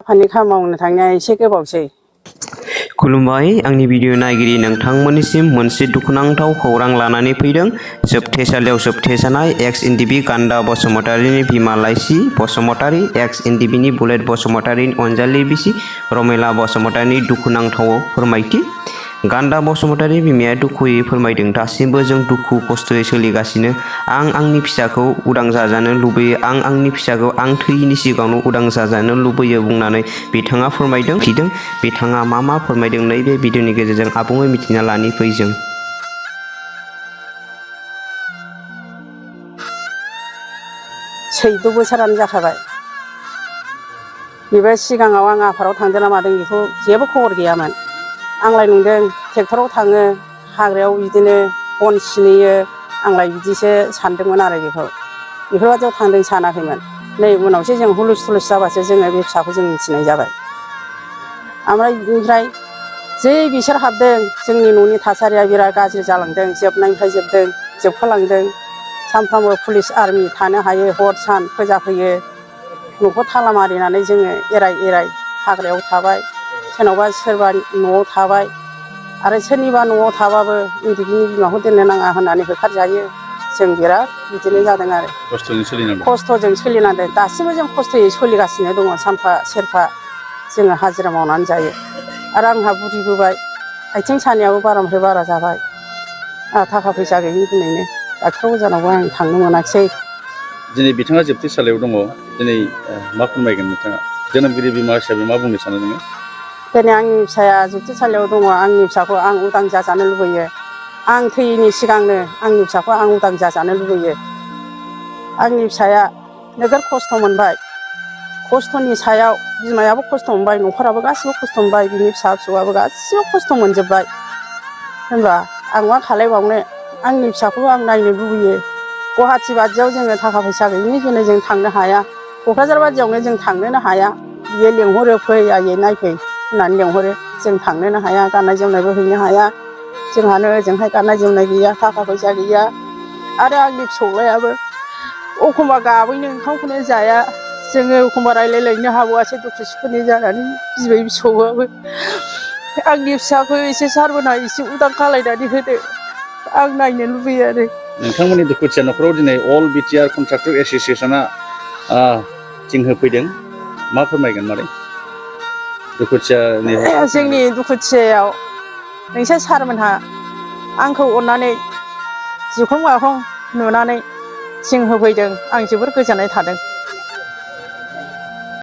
आफानि खामानि मावनो थांनाया एसे गोबावसै। खुलुमबाय आंनि भिडिअ नायगिरि नोंथांमोननिसिम मोनसे दुखुनांथाव खौरां लानानै फैदों। जोबथेसालियाव जोबथेजानाय एक्स एनडिबि गान्दा बसुमतारीनि बिमा लाइसि बसुमतारी, एक्स एनडिबिनि बुलेट बसुमतारीनि अनजालि बिसि रमेला बसुमतारीनि दुखुनांथाव फोरमायथि। गान्दा बसुमतारी बिमाया दुखुयै फोरमायदों, दासिमबो जों दुखु खस्थ'यै सोलिगासिनो। आं आंनि फिसाखौ उदां जाजानो लुबैयो। आं आंनि फिसाखौ आं थैयैनि सिगाङावनो उदां जाजानो लुबैयो बुंनानै बिथाङा फोरमायदों। बिथाङा मा फोरमायदों नैबे भिडिअनि गेजेरजों आबुङै मिथिना लानि फै जों। सैद' बोसोरानो जाखाबाय। बेबो सिगाङाव आं आफादाव थांदों ना मादों बेखौ जेबो खबर गैयामोन। आंलाय नुदों ट्रेक्टराव थाङो, हाग्रायाव बिदिनो बन सिनहैयो, आंलाय बिदिसो सानदोंमोन आरो बेफोरबायदियाव थांदों सानाखैमोन। नै उनावसो जों हुलुस थुलुस जाबासो जोङो बे फिसाखौ जों मिथिनाय जाबाय। ओमफ्राय बिनिफ्राय जै बिसोर हाबदों जोंनि न'नि थासारिया बिराद गाज्रि जालांदों, जोबनायनिफ्राय जोबखालांदों। सानफ्रामबो पुलिस आर्मि थानो हायो, हर सान फोजाफैयो। न'खौ थाला मारिनानै जोङो एराय हाग्रायाव थाबाय, सोरनावबा सोरबा न'आव थाबाय आरो सोरनिबा न'आव थाबाबो एनडिबिनि बिमाखौ दोननो नाङा होननानै होखारजायो। जों बिराद बिदिनो जादों आरो खस्थ'जों सोलिनांदों। दासिमबो जों खस्थ'यै सोलिगासिनो दङ। सानफा सेरफा जोङो हाजिरा मावनानै जायो। आरो आंहा बुरिबोबाय, आथिं सानायाबो बारानिफ्राय बारा जाबाय। थाखा फैसा गैयिनि जुनैनो डाक्टार अजानावबो आं थांनो मोनाखिसै। दिनै बिथाङा जोबथेसालियाव दङ। दिनै मा फोरमायगोन नोंथाङा? जोनोमगिरि बिमा हिसाबै मा बुंनो सानो नोङो? दिनै आंनि फिसाया जोबथेसालियाव दङ। आंनि फिसाखौ आं उदां जाजानो लुबैयो। आं थैयैनि सिगांनो आंनि फिसाखौ आं उदां जाजानो लुबैयो। आंनि फिसाया नोगोर खस्थ' मोनबाय। खस्थ'नि सायाव बिमायाबो खस्थ' मोनबाय, न'खराबो गासिबो खस्थ' मोनबाय, बिनि फिसा फिसौआबो गासिबो खस्थ' मोनजोब्बाय। होनबा आं मा खालायबावनो? आंनि फिसाखौबो आं नायनो लुबैयो। गुवाहाटि बादियाव जोङो थाखा फैसा गैयिनि जुनै जों थांनो हाया। क'क्राझार बादियावनो जों थांनोनो हाया। बियो लेंहरो फै आयै नायफै होननानै लेंहरो, जों थांनोनो हाया। गाननाय जोमनायबो हैनो हाया। जोंहानो ओजोंहाय गाननाय जोमनाय गैया, थाखा फैसा गैया। आरो आंनि फिसौलायाबो एखमबा गाबैनो ओंखामखौनो जाया। जोङो एखमबा रायलायलायनो हाबावासो दुखु सुखुनि जानानै बिबै फिसौआबो। आंनि फिसाखौ एसे सारमोनहा एसे उदां खालायनानै होदो, आं नायनो लुबैयो आरो। नोंथांमोननि दुखुथिया न'खराव दिनै अल बिटिआर कन्ट्राक्टर एस'सियेसना थिं होफैदों, मा फोरमायगोन मादै? दुखुथियानि जोंनि दुखुथियायाव नोंसोर सारमोनहा आंखौ अननानै जिखं माखं नुनानै थिं होफैदों, आं जोबोर गोजोननाय थादों।